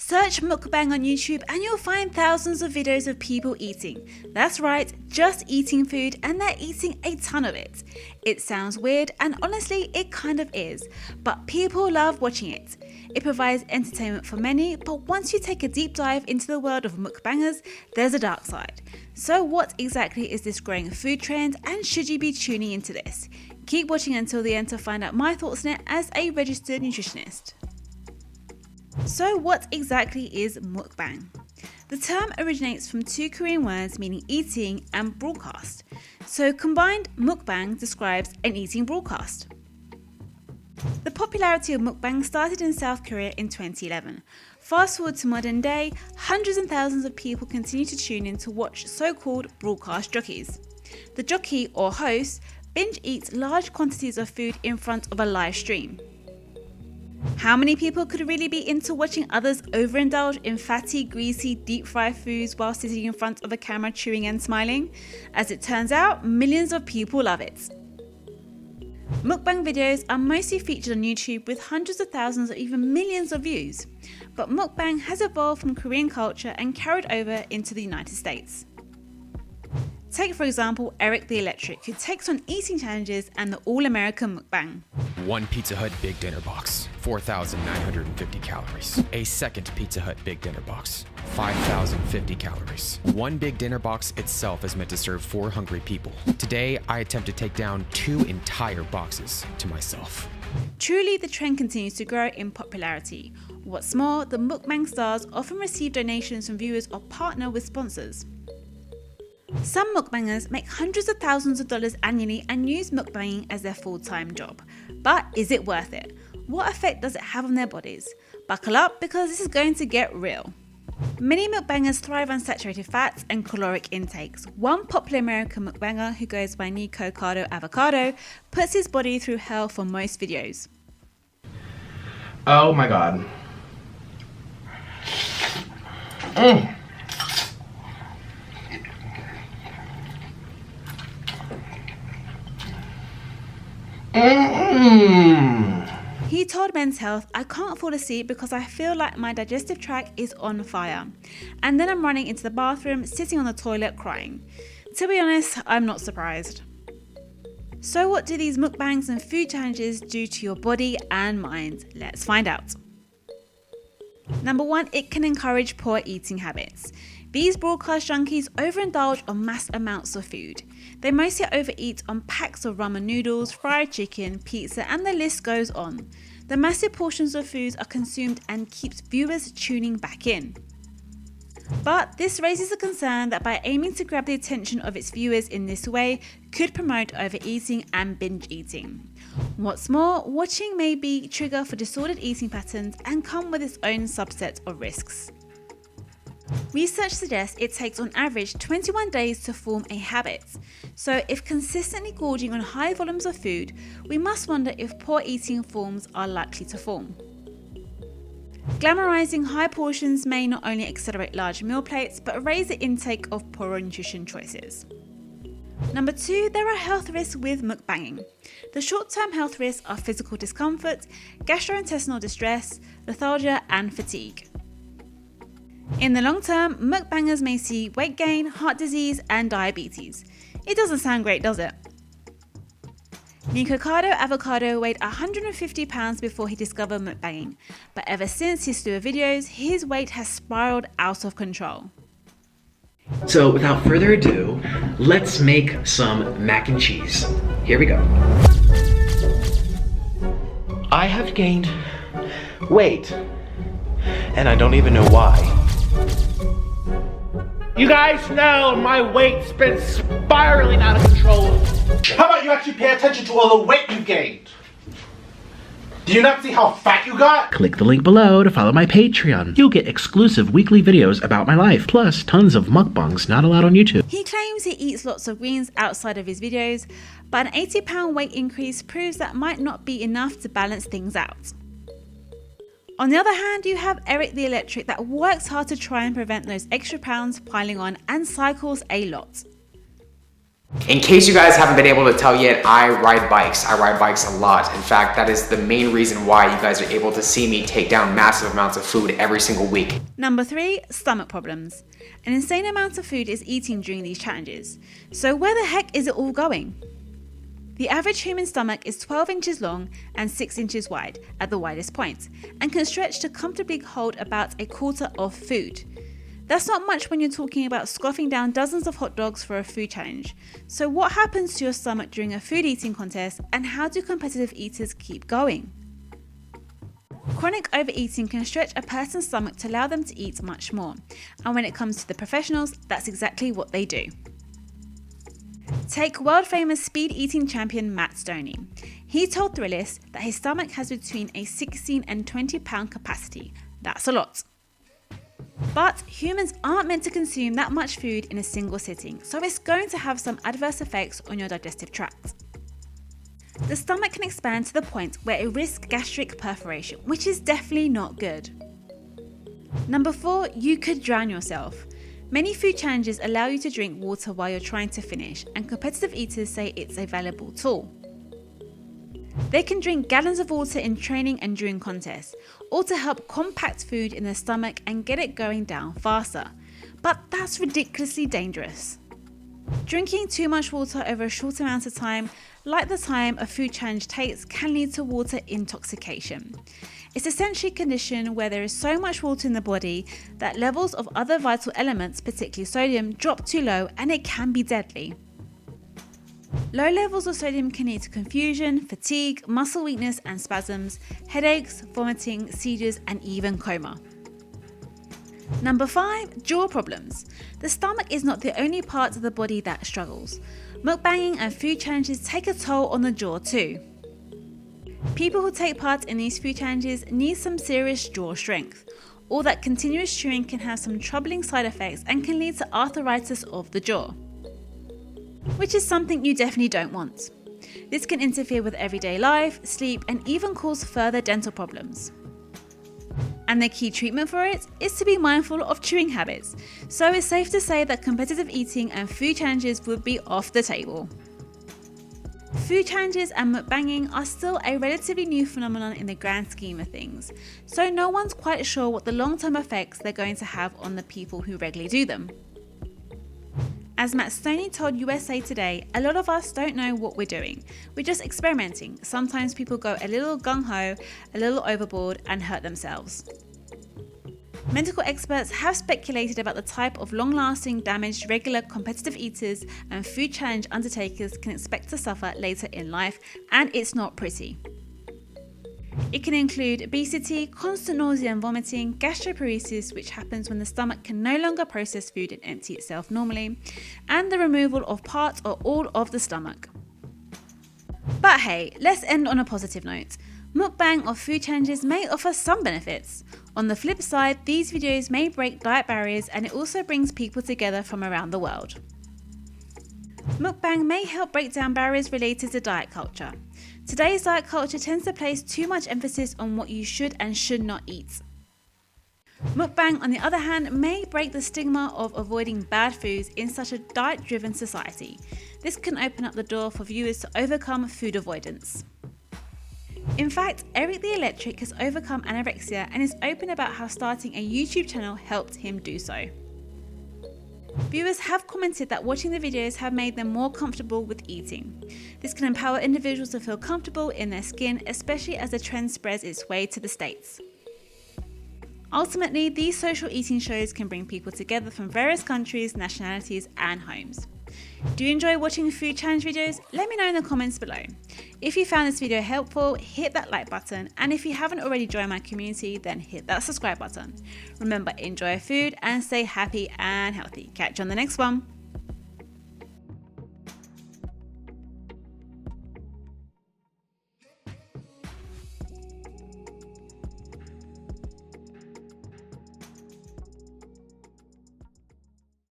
Search mukbang on YouTube and you'll find thousands of videos of people eating. That's right, just eating food, and they're eating a ton of it. It sounds weird, and honestly it kind of is, but people love watching it. It provides entertainment for many, but once you take a deep dive into the world of mukbangers, there's a dark side. So what exactly is this growing food trend, and should you be tuning into this? Keep watching until the end to find out my thoughts on it as a registered nutritionist. So what exactly is mukbang? The term originates from two Korean words meaning eating and broadcast. So combined, mukbang describes an eating broadcast. The popularity of mukbang started in South Korea in 2011. Fast forward to modern day, hundreds and thousands of people continue to tune in to watch so-called broadcast jockeys. The jockey or host binge eats large quantities of food in front of a live stream. How many people could really be into watching others overindulge in fatty, greasy, deep-fried foods while sitting in front of a camera chewing and smiling? As it turns out, millions of people love it. Mukbang videos are mostly featured on YouTube with hundreds of thousands or even millions of views. But mukbang has evolved from Korean culture and carried over into the United States. Take for example Erik the Electric, who takes on eating challenges and the all-American mukbang. One Pizza Hut Big Dinner Box, 4,950 calories. A second Pizza Hut Big Dinner Box, 5,050 calories. One big dinner box itself is meant to serve 4 hungry people. Today, I attempt to take down 2 entire boxes to myself. Truly, the trend continues to grow in popularity. What's more, the mukbang stars often receive donations from viewers or partner with sponsors. Some mukbangers make hundreds of thousands of dollars annually and use mukbanging as their full-time job. But is it worth it? What effect does it have on their bodies? Buckle up because this is going to get real. Many mukbangers thrive on saturated fats and caloric intakes. One popular American mukbanger who goes by Nikocado Avocado puts his body through hell for most videos. Oh my god. He told Men's Health, "I can't fall asleep because I feel like my digestive tract is on fire. And then I'm running into the bathroom, sitting on the toilet crying." To be honest, I'm not surprised. So what do these mukbangs and food challenges do to your body and mind? Let's find out. Number 1, it can encourage poor eating habits. These broadcast junkies overindulge on mass amounts of food. They mostly overeat on packs of ramen noodles, fried chicken, pizza, and the list goes on. The massive portions of foods are consumed and keeps viewers tuning back in. But this raises a concern that by aiming to grab the attention of its viewers in this way could promote overeating and binge eating. What's more, watching may be a trigger for disordered eating patterns and come with its own subset of risks. Research suggests it takes on average 21 days to form a habit. So if consistently gorging on high volumes of food, we must wonder if poor eating forms are likely to form. Glamorizing high portions may not only accelerate large meal plates, but raise the intake of poorer nutrition choices. Number 2, there are health risks with mukbanging. The short-term health risks are physical discomfort, gastrointestinal distress, lethargia, and fatigue. In the long term, mukbangers may see weight gain, heart disease, and diabetes. It doesn't sound great, does it? Nikocado Avocado weighed 150 pounds before he discovered mukbanging, but ever since his slew of videos, his weight has spiraled out of control. So without further ado, let's make some mac and cheese. Here we go. I have gained weight, and I don't even know why. You guys know my weight's been spiraling out of control. How about you actually pay attention to all the weight you gained? Do you not see how fat you got? Click the link below to follow my Patreon. You'll get exclusive weekly videos about my life, plus tons of mukbangs not allowed on YouTube. He claims he eats lots of greens outside of his videos, but an 80-pound weight increase proves that might not be enough to balance things out. On the other hand, you have Erik the Electric that works hard to try and prevent those extra pounds piling on and cycles a lot. In case you guys haven't been able to tell yet, I ride bikes. I ride bikes a lot. In fact, that is the main reason why you guys are able to see me take down massive amounts of food every single week. Number 3, stomach problems. An insane amount of food is eaten during these challenges. So where the heck is it all going? The average human stomach is 12 inches long and 6 inches wide at the widest point, and can stretch to comfortably hold about a quarter of food. That's not much when you're talking about scoffing down dozens of hot dogs for a food challenge. So what happens to your stomach during a food eating contest, and how do competitive eaters keep going? Chronic overeating can stretch a person's stomach to allow them to eat much more, and when it comes to the professionals, that's exactly what they do. Take world famous speed eating champion Matt Stoney. He told Thrillist that his stomach has between a 16 and 20 pound capacity. That's a lot. But humans aren't meant to consume that much food in a single sitting, so it's going to have some adverse effects on your digestive tract. The stomach can expand to the point where it risks gastric perforation, which is definitely not good. Number 4, you could drown yourself. Many food challenges allow you to drink water while you're trying to finish, and competitive eaters say it's a valuable tool. They can drink gallons of water in training and during contests, or to help compact food in their stomach and get it going down faster. But that's ridiculously dangerous. Drinking too much water over a short amount of time, like the time a food challenge takes, can lead to water intoxication. It's essentially a condition where there is so much water in the body that levels of other vital elements, particularly sodium, drop too low, and it can be deadly. Low levels of sodium can lead to confusion, fatigue, muscle weakness and spasms, headaches, vomiting, seizures, and even coma. Number 5, jaw problems. The stomach is not the only part of the body that struggles. Mukbanging and food challenges take a toll on the jaw too. People who take part in these food challenges need some serious jaw strength. All that continuous chewing can have some troubling side effects and can lead to arthritis of the jaw, which is something you definitely don't want. This can interfere with everyday life, sleep, and even cause further dental problems. And the key treatment for it is to be mindful of chewing habits, so it's safe to say that competitive eating and food challenges would be off the table. Food challenges and mukbanging are still a relatively new phenomenon in the grand scheme of things, so no one's quite sure what the long-term effects they're going to have on the people who regularly do them. As Matt Stoney told USA Today, a lot of us don't know what we're doing. We're just experimenting. Sometimes people go a little gung-ho, a little overboard, and hurt themselves. Medical experts have speculated about the type of long-lasting damage regular competitive eaters and food challenge undertakers can expect to suffer later in life, and it's not pretty. It can include obesity, constant nausea and vomiting, gastroparesis, which happens when the stomach can no longer process food and empty itself normally, and the removal of part or all of the stomach. But hey, let's end on a positive note. Mukbang or food challenges may offer some benefits. On the flip side, these videos may break diet barriers, and it also brings people together from around the world. Mukbang may help break down barriers related to diet culture. Today's diet culture tends to place too much emphasis on what you should and should not eat. Mukbang, on the other hand, may break the stigma of avoiding bad foods in such a diet-driven society. This can open up the door for viewers to overcome food avoidance. In fact, Erik the Electric has overcome anorexia and is open about how starting a YouTube channel helped him do so. Viewers have commented that watching the videos have made them more comfortable with eating. This can empower individuals to feel comfortable in their skin, especially as the trend spreads its way to the States. Ultimately, these social eating shows can bring people together from various countries, nationalities, and homes. Do you enjoy watching food challenge videos? Let me know in the comments below. If you found this video helpful, hit that like button, and if you haven't already joined my community, then hit that subscribe button. Remember, enjoy food and stay happy and healthy. Catch you on the next one.